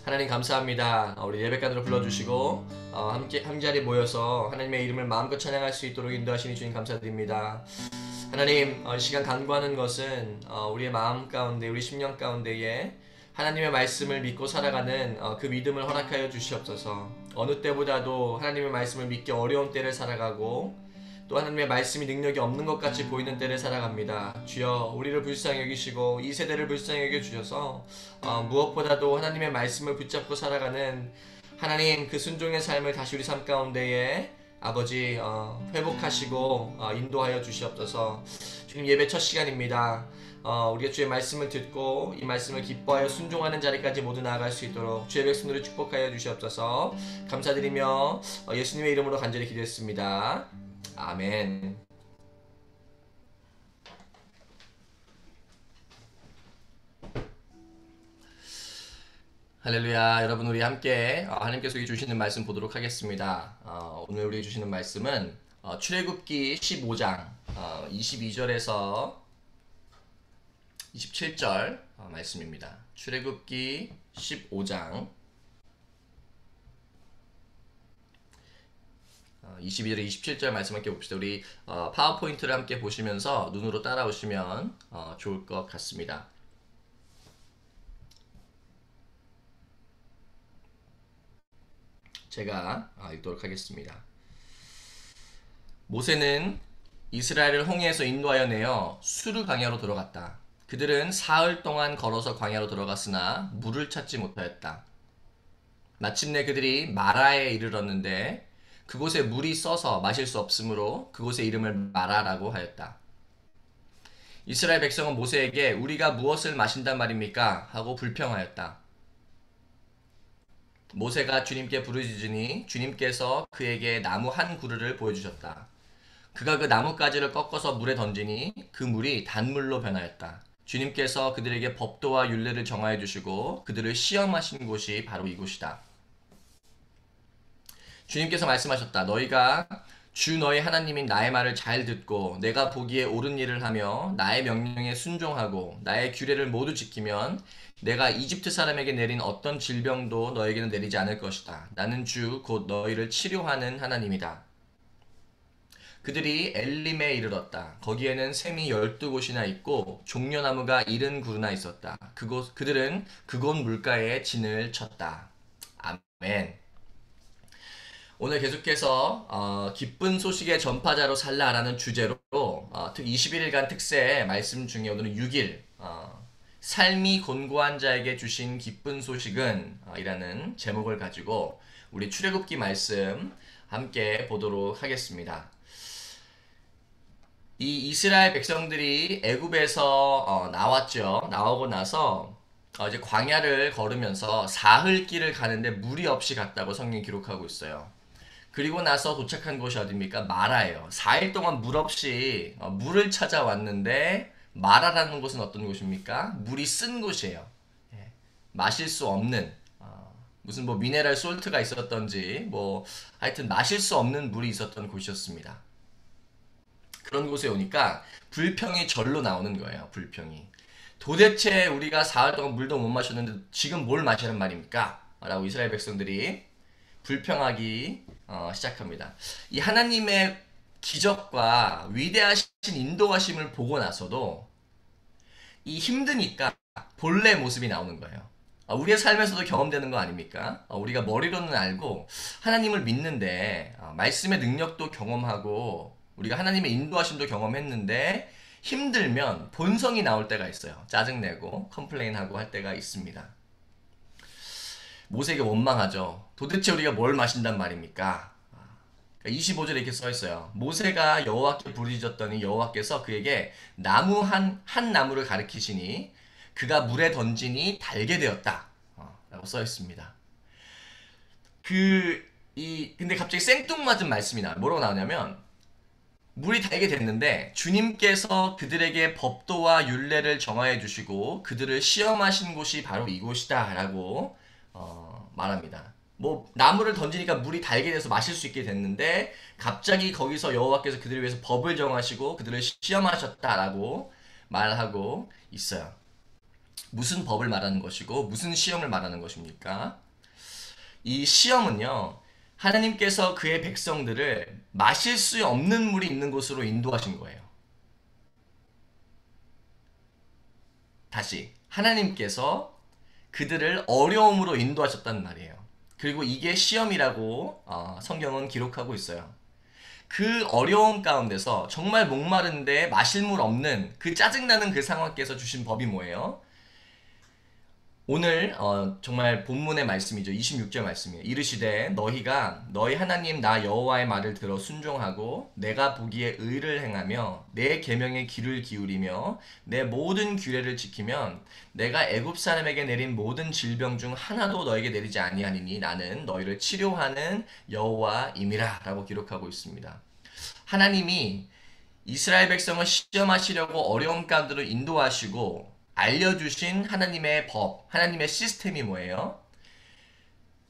하나님 감사합니다. 우리 예배관으로 불러주시고 함께 한 자리 모여서 하나님의 이름을 마음껏 찬양할 수 있도록 인도하시니 주님 감사드립니다. 하나님, 이 시간 간구하는 것은 우리의 마음 가운데, 우리 심령 가운데에 하나님의 말씀을 믿고 살아가는 그 믿음을 허락하여 주시옵소서. 어느 때보다도 하나님의 말씀을 믿기 어려운 때를 살아가고 또 하나님의 말씀이 능력이 없는 것 같이 보이는 때를 살아갑니다. 주여, 우리를 불쌍히 여기시고 이 세대를 불쌍히 여겨주셔서 무엇보다도 하나님의 말씀을 붙잡고 살아가는 하나님 그 순종의 삶을 다시 우리 삶 가운데에 아버지 회복하시고 인도하여 주시옵소서. 주님, 예배 첫 시간입니다. 우리가 주의 말씀을 듣고 이 말씀을 기뻐하여 순종하는 자리까지 모두 나아갈 수 있도록 주의 백성들을 축복하여 주시옵소서. 감사드리며 예수님의 이름으로 간절히 기도했습니다. 아멘. 할렐루야. 여러분, 우리 함께 하나님께서 주시는 말씀 보도록 하겠습니다. 오늘 우리 주시는 말씀은 출애굽기 15장 22절에서 27절 말씀입니다. 출애굽기 15장 22절에 27절 말씀 함께 봅시다. 우리 파워포인트를 함께 보시면서 눈으로 따라오시면 좋을 것 같습니다. 제가 읽도록 하겠습니다. 모세는 이스라엘을 홍해에서 인도하여 내어 수르 광야로 들어갔다. 그들은 사흘 동안 걸어서 광야로 들어갔으나 물을 찾지 못하였다. 마침내 그들이 마라에 이르렀는데 그곳에 물이 써서 마실 수 없으므로 그곳의 이름을 마라라고 하였다. 이스라엘 백성은 모세에게 우리가 무엇을 마신단 말입니까? 하고 불평하였다. 모세가 주님께 부르짖으니 주님께서 그에게 나무 한 그루를 보여주셨다. 그가 그 나뭇가지를 꺾어서 물에 던지니 그 물이 단물로 변하였다. 주님께서 그들에게 법도와 율례를 정하여 주시고 그들을 시험하신 곳이 바로 이곳이다. 주님께서 말씀하셨다. 너희가 주 너희 하나님인 나의 말을 잘 듣고 내가 보기에 옳은 일을 하며 나의 명령에 순종하고 나의 규례를 모두 지키면 내가 이집트 사람에게 내린 어떤 질병도 너에게는 내리지 않을 것이다. 나는 주 곧 너희를 치료하는 하나님이다. 그들이 엘림에 이르렀다. 거기에는 샘이 12곳이나 있고 종려나무가 70그루나 있었다. 그들은 그곳 물가에 진을 쳤다. 아멘. 오늘 계속해서 기쁜 소식의 전파자로 살라라는 주제로 21일간 특세 말씀 중에 오늘은 6일 삶이 곤고한 자에게 주신 기쁜 소식은 이라는 제목을 가지고 우리 출애굽기 말씀 함께 보도록 하겠습니다. 이 이스라엘 백성들이 애굽에서 나왔죠. 나오고 나서 이제 광야를 걸으면서 사흘 길을 가는데 물이 없이 갔다고 성경이 기록하고 있어요. 그리고 나서 도착한 곳이 어디입니까? 마라예요. 4일 동안 물 없이 물을 찾아왔는데 마라라는 곳은 어떤 곳입니까? 물이 쓴 곳이에요. 예. 마실 수 없는 무슨 뭐 미네랄 솔트가 있었던지 뭐 하여튼 마실 수 없는 물이 있었던 곳이었습니다. 그런 곳에 오니까 불평이 절로 나오는 거예요. 불평이. 도대체 우리가 4일 동안 물도 못 마셨는데 지금 뭘 마시란 말입니까? 라고 이스라엘 백성들이 불평하기 시작합니다. 이 하나님의 기적과 위대하신 인도하심을 보고 나서도 이 힘드니까 본래 모습이 나오는 거예요. 우리의 삶에서도 경험되는 거 아닙니까? 우리가 머리로는 알고 하나님을 믿는데 말씀의 능력도 경험하고 우리가 하나님의 인도하심도 경험했는데 힘들면 본성이 나올 때가 있어요. 짜증내고 컴플레인하고 할 때가 있습니다. 모세에게 원망하죠. 도대체 우리가 뭘 마신단 말입니까? 25절에 이렇게 써 있어요. 모세가 여호와께 부르짖었더니 여호와께서 그에게 나무 한 나무를 가리키시니 그가 물에 던지니 달게 되었다. 라고 써 있습니다. 근데 갑자기 생뚱맞은 말씀이 나와요. 뭐라고 나오냐면 물이 달게 됐는데 주님께서 그들에게 법도와 율례를 정하여 주시고 그들을 시험하신 곳이 바로 이곳이다 라고 말합니다. 뭐 나무를 던지니까 물이 달게 돼서 마실 수 있게 됐는데 갑자기 거기서 여호와께서 그들을 위해서 법을 정하시고 그들을 시험하셨다라고 말하고 있어요. 무슨 법을 말하는 것이고 무슨 시험을 말하는 것입니까? 이 시험은요, 하나님께서 그의 백성들을 마실 수 없는 물이 있는 곳으로 인도하신 거예요. 다시, 하나님께서 그들을 어려움으로 인도하셨단 말이에요. 그리고 이게 시험이라고 성경은 기록하고 있어요. 그 어려움 가운데서 정말 목마른데 마실 물 없는 그 짜증나는 그 상황께서 주신 법이 뭐예요? 오늘 정말 본문의 말씀이죠. 26절 말씀이에요. 이르시되 너희가 너희 하나님 나 여호와의 말을 들어 순종하고 내가 보기에 의를 행하며 내 계명에 귀를 기울이며 내 모든 규례를 지키면 내가 애굽 사람에게 내린 모든 질병 중 하나도 너에게 내리지 아니하니니 나는 너희를 치료하는 여호와임이라 라고 기록하고 있습니다. 하나님이 이스라엘 백성을 시험하시려고 어려움 가운데로 인도하시고 알려주신 하나님의 법, 하나님의 시스템이 뭐예요?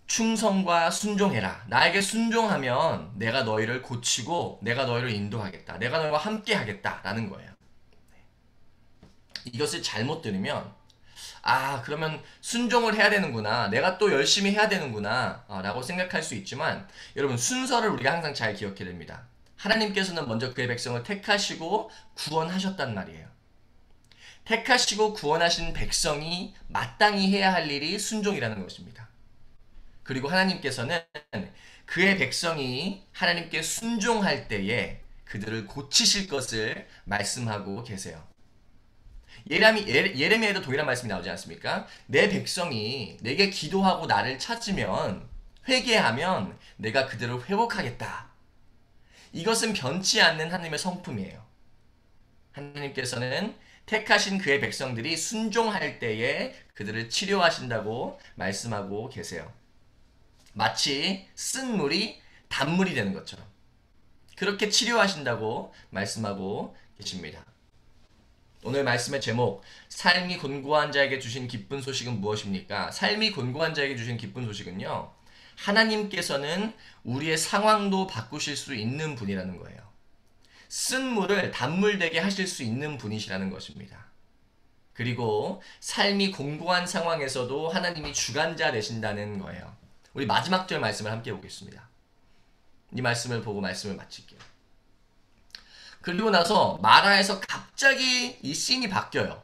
충성과 순종해라. 나에게 순종하면 내가 너희를 고치고 내가 너희를 인도하겠다. 내가 너희와 함께 하겠다라는 거예요. 이것을 잘못 들으면 그러면 순종을 해야 되는구나. 내가 또 열심히 해야 되는구나. 라고 생각할 수 있지만 여러분 순서를 우리가 항상 잘 기억해야 됩니다. 하나님께서는 먼저 그의 백성을 택하시고 구원하셨단 말이에요. 택하시고 구원하신 백성이 마땅히 해야 할 일이 순종이라는 것입니다. 그리고 하나님께서는 그의 백성이 하나님께 순종할 때에 그들을 고치실 것을 말씀하고 계세요. 예레미야에도 동일한 말씀이 나오지 않습니까? 내 백성이 내게 기도하고 나를 찾으면 회개하면 내가 그들을 회복하겠다. 이것은 변치 않는 하나님의 성품이에요. 하나님께서는 택하신 그의 백성들이 순종할 때에 그들을 치료하신다고 말씀하고 계세요. 마치 쓴 물이 단물이 되는 것처럼 그렇게 치료하신다고 말씀하고 계십니다. 오늘 말씀의 제목, 삶이 곤고한 자에게 주신 기쁜 소식은 무엇입니까? 삶이 곤고한 자에게 주신 기쁜 소식은요, 하나님께서는 우리의 상황도 바꾸실 수 있는 분이라는 거예요. 쓴 물을 단물 되게 하실 수 있는 분이시라는 것입니다. 그리고 삶이 공고한 상황에서도 하나님이 주관자 되신다는 거예요. 우리 마지막 절 말씀을 함께 보겠습니다. 이 말씀을 보고 말씀을 마칠게요. 그리고 나서 마라에서 갑자기 이 씬이 바뀌어요.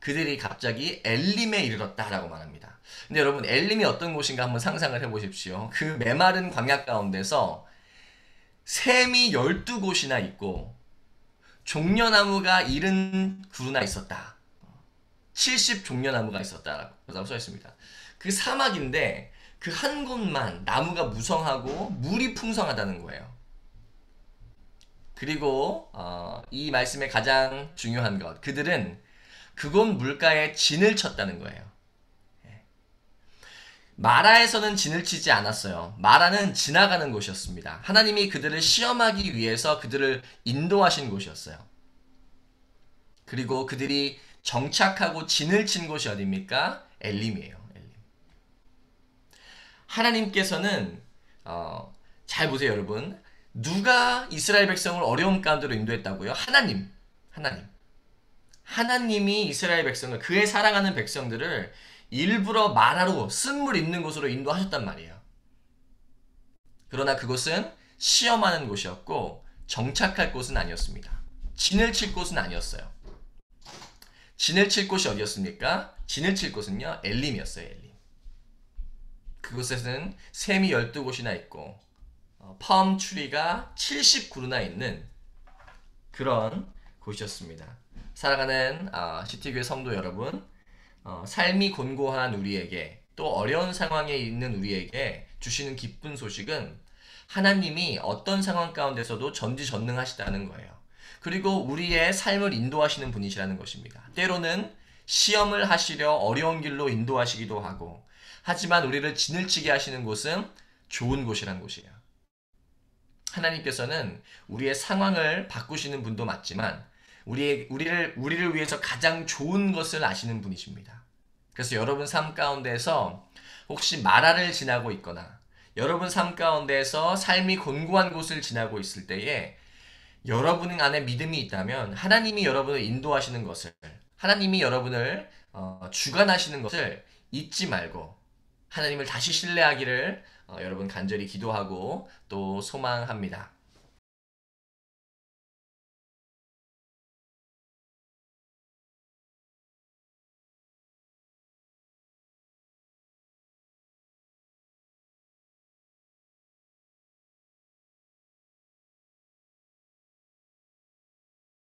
그들이 갑자기 엘림에 이르렀다라고 말합니다. 근데 여러분 엘림이 어떤 곳인가 한번 상상을 해보십시오. 그 메마른 광야 가운데서 샘이 12곳이나 있고 종려나무가 70그루나 있었다. 70 종려나무가 있었다라고 써 있습니다. 그 사막인데 그 한 곳만 나무가 무성하고 물이 풍성하다는 거예요. 그리고 이 말씀의 가장 중요한 것, 그들은 그곳 물가에 진을 쳤다는 거예요. 마라에서는 진을 치지 않았어요. 마라는 지나가는 곳이었습니다. 하나님이 그들을 시험하기 위해서 그들을 인도하신 곳이었어요. 그리고 그들이 정착하고 진을 친 곳이 어디입니까? 엘림이에요. 엘림. 하나님께서는 잘 보세요, 여러분. 누가 이스라엘 백성을 어려움 가운데로 인도했다고요? 하나님. 하나님이 이스라엘 백성을, 그의 사랑하는 백성들을 일부러 마라로 쓴물 있는 곳으로 인도하셨단 말이에요. 그러나 그곳은 시험하는 곳이었고 정착할 곳은 아니었습니다. 진을 칠 곳은 아니었어요. 진을 칠 곳이 어디였습니까? 진을 칠 곳은요, 엘림이었어요. 엘림. 그곳에는 샘이 12곳이나 있고 팜 추리가 70그루나 있는 그런 곳이었습니다. 사랑하는 CT교회 성도 여러분, 삶이 곤고한 우리에게 또 어려운 상황에 있는 우리에게 주시는 기쁜 소식은 하나님이 어떤 상황 가운데서도 전지전능하시다는 거예요. 그리고 우리의 삶을 인도하시는 분이시라는 것입니다. 때로는 시험을 하시려 어려운 길로 인도하시기도 하고, 하지만 우리를 진을 치게 하시는 곳은 좋은 곳이라는 곳이에요. 하나님께서는 우리의 상황을 바꾸시는 분도 맞지만 우리를 위해서 가장 좋은 것을 아시는 분이십니다. 그래서 여러분 삶 가운데서 혹시 마라를 지나고 있거나 여러분 삶 가운데서 삶이 곤고한 곳을 지나고 있을 때에 여러분 안에 믿음이 있다면 하나님이 여러분을 인도하시는 것을, 하나님이 여러분을 주관하시는 것을 잊지 말고 하나님을 다시 신뢰하기를 여러분 간절히 기도하고 또 소망합니다.